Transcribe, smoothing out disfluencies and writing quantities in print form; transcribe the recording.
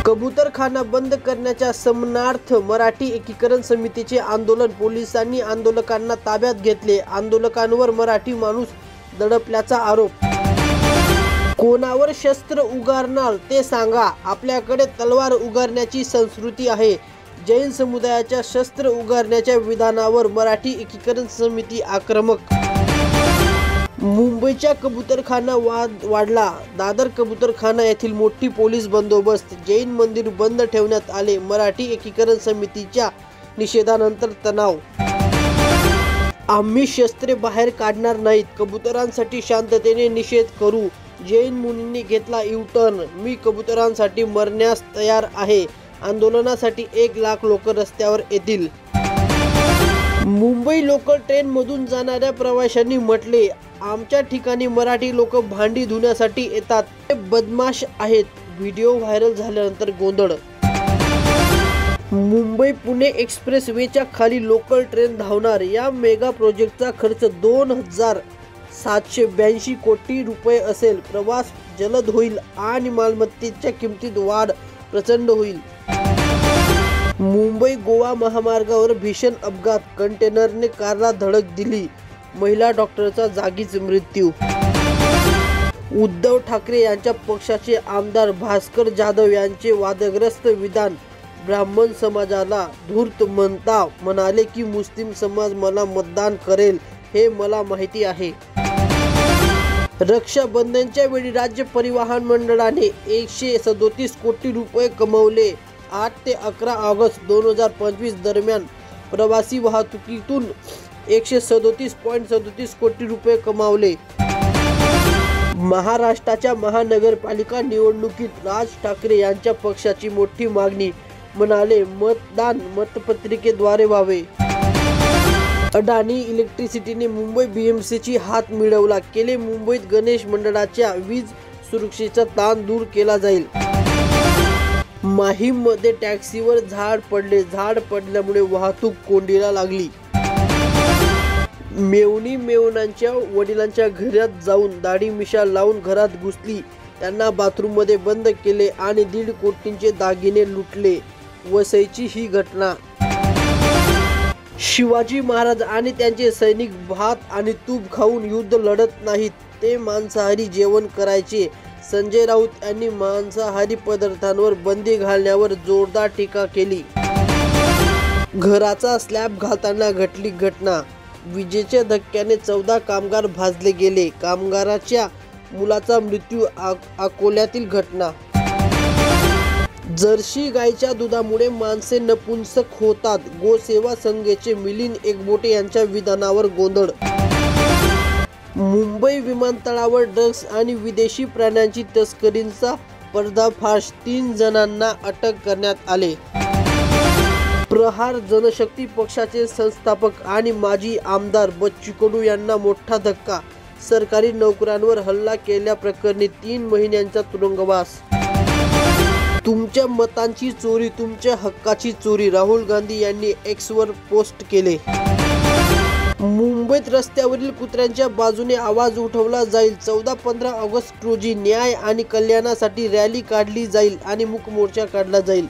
कबूतरखाना बंद करण्याच्या समनार्थ मराठी एकीकरण समितीचे आंदोलन, पोलिसांनी आंदोलकांना ताब्यात घेतले, आंदोलकांवर मराठी माणूस दडपल्याचा आरोप। कोणावर शस्त्र उगारणार ते सांगा, आपल्याकडे तलवार उगारण्याची संस्कृती आहे। जैन समुदायाच्या शस्त्र उगारण्याच्या विधानावर मराठी एकीकरण समिती आक्रमक। मुंबईच्या कबूतरखाना वाढला, दादर कबूतरखाना येथील मोठी पोलीस बंदोबस्त, जैन मंदिर बंद ठेवण्यात आले, मराठी एकीकरण समितीच्या निषेधानंतर तणाव। आम्ही शस्त्रे बाहेर काढणार नाहीत, कबुतरांसाठी शांततेने निषेध करू, जैन मुनींनी घेतला यू-टर्न, मी कबुतरांसाठी मरण्यास तयार आहे, आंदोलनासाठी 1 लाख लोक रस्त्यावर येतील। मुंबई लोकल ट्रेनमधून जाणाऱ्या प्रवाशांनी म्हटले, आमच्या ठिकाणी मराठी लोक भांडी धुण्यासाठी येतात, ते बदमाश आहेत। व्हिडिओ व्हायरल झाल्यानंतर गोंधळ। मुंबई पुणे एक्सप्रेस वेच्या खाली लोकल ट्रेन धावणार, या मेगा प्रोजेक्टचा खर्च 2,782 कोटी रुपये असेल, प्रवास जलद होईल आणि मालमत्तेच्या किमतीत वाढ प्रचंड होईल। मुंबई गोवा महामार्गावर भीषण अपघात, कंटेनरने कारला धडक दिली, महिला डॉक्टरचा जागीच मृत्यू। उद्धव ठाकरे यांच्या पक्षाचे आमदार भास्कर जाधव यांचे वादग्रस्त विधान, ब्राह्मण समाजाला धूर्त म्हणता म्हणाले की मुस्लिम समाज मला मतदान करेल हे मला माहिती आहे। रक्षाबंधनच्या वेळी राज्य परिवहन मंडळाने 137 कोटी रुपये कमवले। 8 ते 11 ऑगस्ट 2025 दरम्यान प्रवासी वाहतुकीतून 137.37 कोटी रुपये कमावले। महाराष्ट्राच्या महानगरपालिका निवडणुकीत राज ठाकरे यांच्या पक्षाची मोठी मागणी, म्हणाले मतदान मतपत्रिकेद्वारे व्हावे। अडाणी इलेक्ट्रिसिटीने मुंबई बीएमसीची हात मिळवला, केले मुंबईत गणेश मंडळाच्या वीज सुरक्षेचा ताण दूर केला जाईल। माहीममध्ये टॅक्सीवर झाड पडले, झाड पडल्यामुळे वाहतूक कोंडीला लागली। मेवणी मेवणांच्या वडिलांच्या घरात जाऊन दाढी मिशा लावून घरात घुसली, त्यांना बाथरूममध्ये बंद केले आणि 1.5 कोटींचे दागिने लुटले, वसईची ही घटना। शिवाजी महाराज आणि त्यांचे सैनिक भात आणि तूप खाऊन युद्ध लढत नाहीत, ते मांसाहारी जेवण करायचे। संजय राऊत यांनी मांसाहारी पदार्थांवर बंदी घालण्यावर जोरदार टीका केली। घराचा स्लॅब घालताना घडली घटना, विजेच्या धक्क्याने 14 कामगार भाजले गेले, कामगाराच्या मुलाचा मृत्यू, अकोल्यातील घटना। जर्सी गायच्या दुधामुळे माणसे नपुंसक होतात, गोसेवा संघाचे मिलिंद एकबोटे यांच्या विधानावर गोंधळ। मुंबई विमानतळावर ड्रग्ज आणि विदेशी प्राण्यांची तस्करीचा पर्दाफाश, 3 जणांना अटक करण्यात आले। प्रहार जनशक्ती पक्षाचे संस्थापक आणि माजी आमदार बच्चू कडू यांना मोठा धक्का, सरकारी नोकऱ्यांवर हल्ला केल्याप्रकरणी 3 महिन्यांचा तुरुंगवास। तुमच्या मतांची चोरी, तुमच्या हक्काची चोरी, राहुल गांधी यांनी एक्सवर पोस्ट केले। मुंबईत रस्त्यावरील कुत्र्यांच्या बाजूने आवाज उठवला जाईल, 14-15 ऑगस्ट रोजी न्याय आणि कल्याणासाठी रॅली काढली जाईल आणि मूक मोर्चा काढला जाईल।